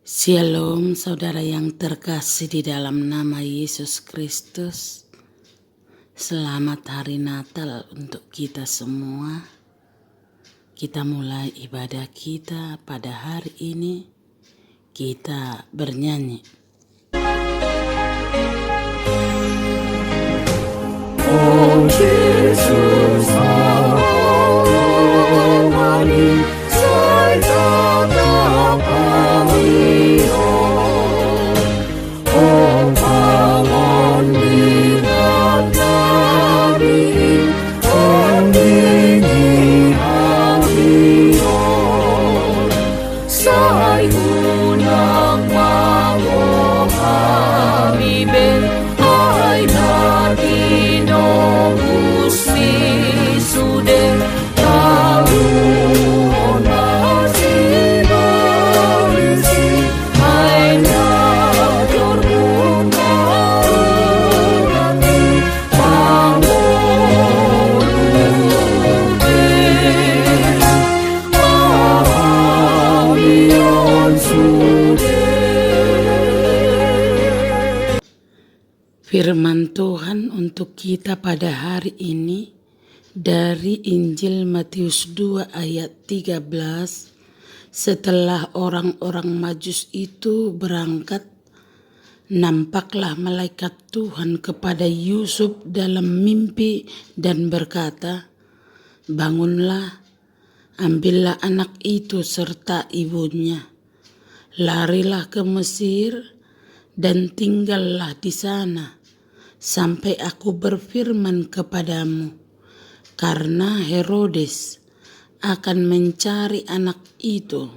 Shalom saudara yang terkasih di dalam nama Yesus Kristus. Selamat hari Natal untuk kita semua. Kita mulai ibadah kita pada hari ini. Kita bernyanyi. Oh Jesus, Hawaii, saya tetap kami. Oh bangun ingat kami, pendingin kami. Saya unang mango kami ben, ay natino gusti sude tahu nasi berisi ay nator bunga urani pangulube mahawion sude. Firman Tuhan untuk kita pada hari ini dari Injil Matius 2 ayat 13. Setelah orang-orang Majus itu berangkat, nampaklah malaikat Tuhan kepada Yusuf dalam mimpi dan berkata, "Bangunlah, ambillah anak itu serta ibunya, larilah ke Mesir dan tinggallah di sana sampai aku berfirman kepadamu, karena Herodes akan mencari anak itu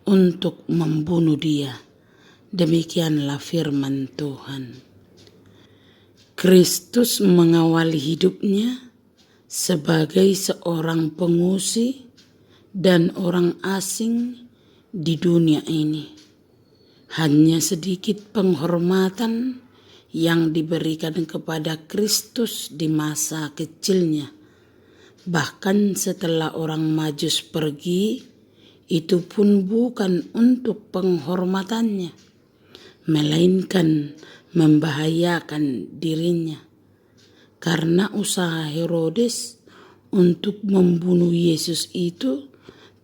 untuk membunuh dia." Demikianlah firman Tuhan. Kristus mengawali hidupnya sebagai seorang pengungsi dan orang asing di dunia ini. Hanya sedikit penghormatan yang diberikan kepada Kristus di masa kecilnya. Bahkan setelah orang Majus pergi, itu pun bukan untuk penghormatannya, melainkan membahayakan dirinya. Karena usaha Herodes untuk membunuh Yesus itu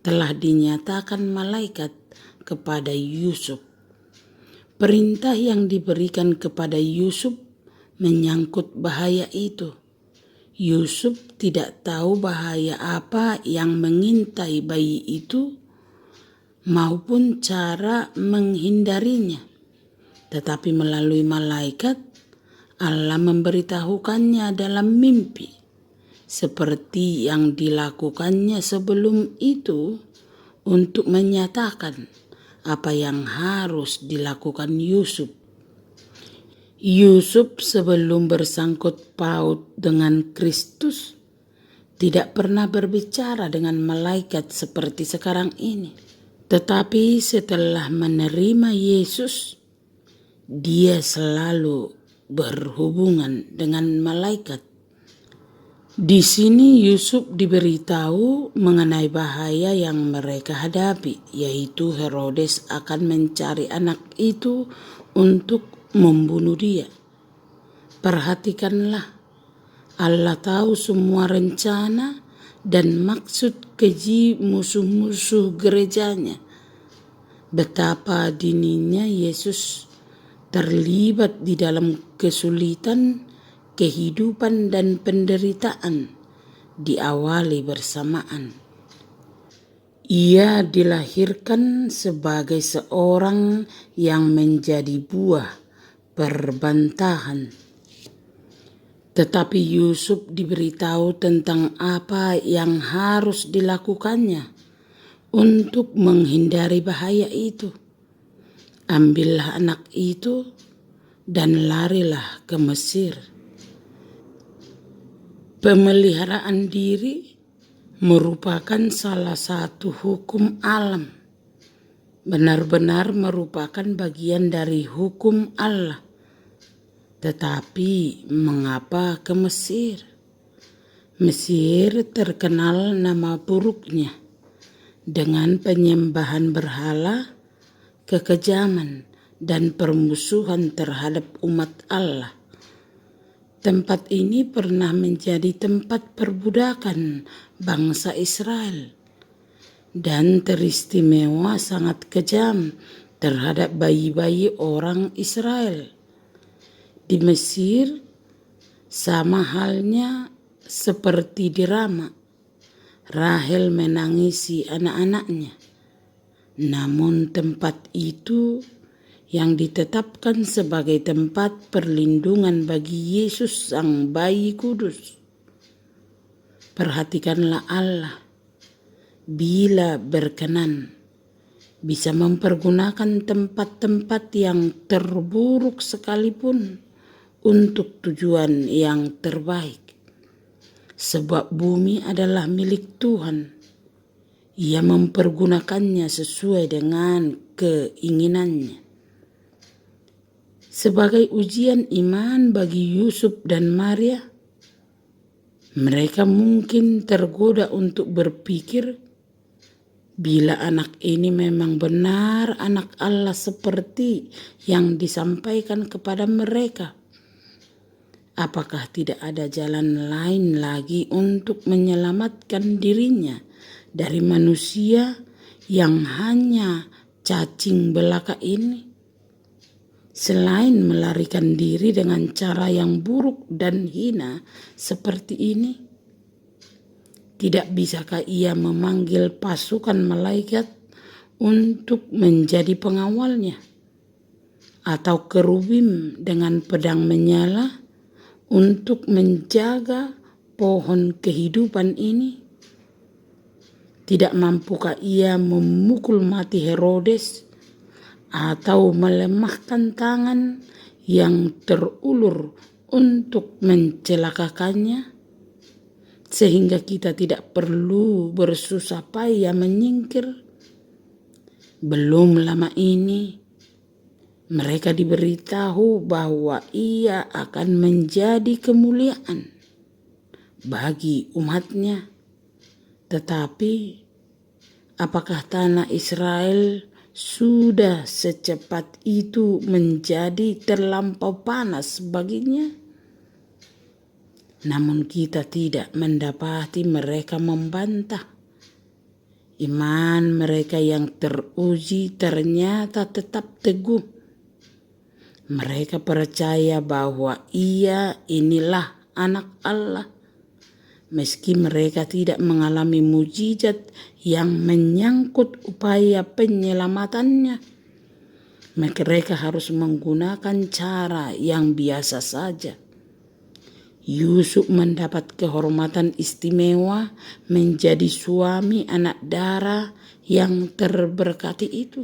telah dinyatakan malaikat kepada Yusuf. Perintah yang diberikan kepada Yusuf menyangkut bahaya itu. Yusuf tidak tahu bahaya apa yang mengintai bayi itu maupun cara menghindarinya. Tetapi melalui malaikat, Allah memberitahukannya dalam mimpi, seperti yang dilakukannya sebelum itu untuk menyatakan apa yang harus dilakukan Yusuf. Yusuf sebelum bersangkut paut dengan Kristus tidak pernah berbicara dengan malaikat seperti sekarang ini. Tetapi setelah menerima Yesus, dia selalu berhubungan dengan malaikat. Di sini Yusuf diberitahu mengenai bahaya yang mereka hadapi, yaitu Herodes akan mencari anak itu untuk membunuh dia. Perhatikanlah, Allah tahu semua rencana dan maksud keji musuh-musuh gerejanya. Betapa dininya Yesus terlibat di dalam kesulitan, kehidupan dan penderitaan diawali bersamaan. Ia dilahirkan sebagai seorang yang menjadi buah perbantahan. Tetapi Yusuf diberitahu tentang apa yang harus dilakukannya untuk menghindari bahaya itu. Ambillah anak itu dan larilah ke Mesir. Pemeliharaan diri merupakan salah satu hukum alam. Benar-benar merupakan bagian dari hukum Allah. Tetapi mengapa ke Mesir? Mesir terkenal nama buruknya dengan penyembahan berhala, kekejaman, dan permusuhan terhadap umat Allah. Tempat ini pernah menjadi tempat perbudakan bangsa Israel dan teristimewa sangat kejam terhadap bayi-bayi orang Israel. Di Mesir, sama halnya seperti di Rama, Rahel menangisi anak-anaknya. Namun tempat itu yang ditetapkan sebagai tempat perlindungan bagi Yesus Sang Bayi Kudus. Perhatikanlah Allah, bila berkenan, bisa mempergunakan tempat-tempat yang terburuk sekalipun untuk tujuan yang terbaik. Sebab bumi adalah milik Tuhan. Ia mempergunakannya sesuai dengan keinginannya. Sebagai ujian iman bagi Yusuf dan Maria, mereka mungkin tergoda untuk berpikir, bila anak ini memang benar anak Allah seperti yang disampaikan kepada mereka, apakah tidak ada jalan lain lagi untuk menyelamatkan dirinya dari manusia yang hanya cacing belaka ini, selain melarikan diri dengan cara yang buruk dan hina seperti ini? Tidak bisakah ia memanggil pasukan malaikat untuk menjadi pengawalnya? Atau kerubim dengan pedang menyala untuk menjaga pohon kehidupan ini? Tidak mampukah ia memukul mati Herodes atau melemahkan tangan yang terulur untuk mencelakakannya, sehingga kita tidak perlu bersusah payah menyingkir? Belum lama ini mereka diberitahu bahwa ia akan menjadi kemuliaan bagi umatnya. Tetapi apakah tanah Israel sudah secepat itu menjadi terlampau panas baginya? Namun kita tidak mendapati mereka membantah. Iman mereka yang teruji ternyata tetap teguh. Mereka percaya bahwa ia inilah anak Allah. Meski mereka tidak mengalami mujizat yang menyangkut upaya penyelamatannya, mereka harus menggunakan cara yang biasa saja. Yusuf mendapat kehormatan istimewa menjadi suami anak dara yang terberkati itu.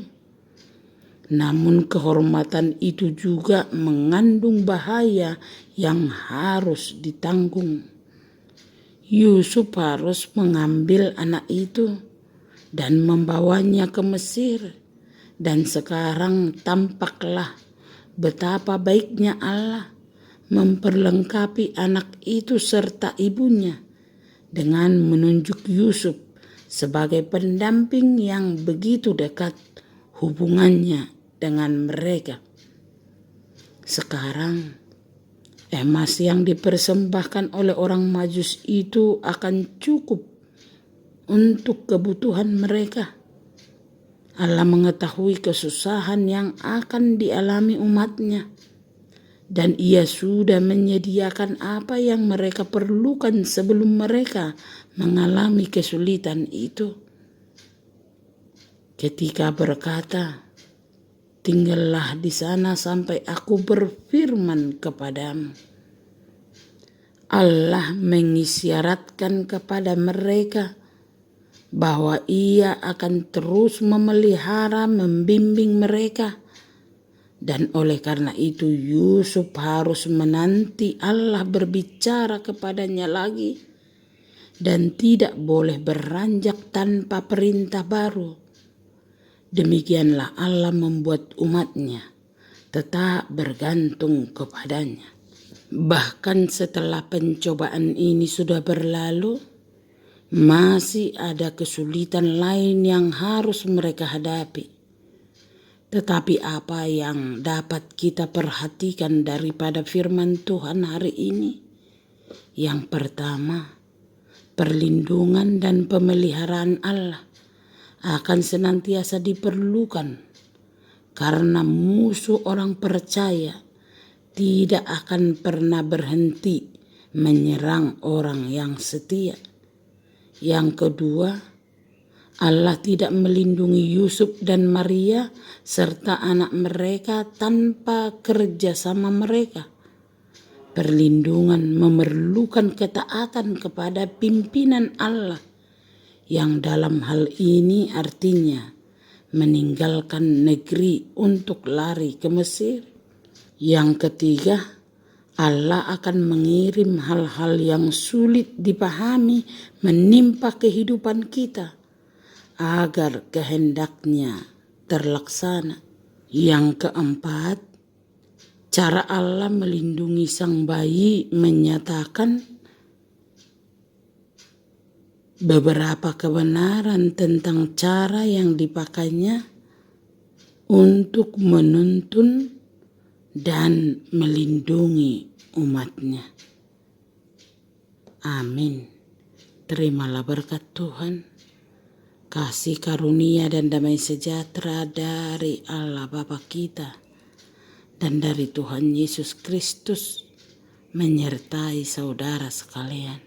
Namun kehormatan itu juga mengandung bahaya yang harus ditanggung. Yusuf harus mengambil anak itu dan membawanya ke Mesir. Dan sekarang tampaklah betapa baiknya Allah memperlengkapi anak itu serta ibunya dengan menunjuk Yusuf sebagai pendamping yang begitu dekat hubungannya dengan mereka. Sekarang emas yang dipersembahkan oleh orang Majus itu akan cukup untuk kebutuhan mereka. Allah mengetahui kesusahan yang akan dialami umatnya, dan ia sudah menyediakan apa yang mereka perlukan sebelum mereka mengalami kesulitan itu. Ketika berkata, "Tinggallah di sana sampai aku berfirman kepadamu." Allah mengisyaratkan kepada mereka bahwa ia akan terus memelihara, membimbing mereka. Dan oleh karena itu Yusuf harus menanti Allah berbicara kepadanya lagi dan tidak boleh beranjak tanpa perintah baru. Demikianlah Allah membuat umatnya tetap bergantung kepadanya. Bahkan setelah pencobaan ini sudah berlalu, masih ada kesulitan lain yang harus mereka hadapi. Tetapi apa yang dapat kita perhatikan daripada firman Tuhan hari ini? Yang pertama, perlindungan dan pemeliharaan Allah akan senantiasa diperlukan karena musuh orang percaya tidak akan pernah berhenti menyerang orang yang setia. Yang kedua, Allah tidak melindungi Yusuf dan Maria serta anak mereka tanpa kerjasama mereka. Perlindungan memerlukan ketaatan kepada pimpinan Allah, yang dalam hal ini artinya meninggalkan negeri untuk lari ke Mesir. Yang ketiga, Allah akan mengirim hal-hal yang sulit dipahami menimpa kehidupan kita agar kehendaknya terlaksana. Yang keempat, cara Allah melindungi sang bayi menyatakan beberapa kebenaran tentang cara yang dipakainya untuk menuntun dan melindungi umatnya. Amin. Terimalah berkat Tuhan, kasih karunia dan damai sejahtera dari Allah Bapa kita dan dari Tuhan Yesus Kristus menyertai saudara sekalian.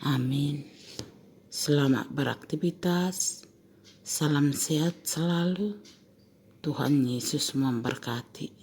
Amin. Selamat beraktivitas. Salam sehat selalu. Tuhan Yesus memberkati.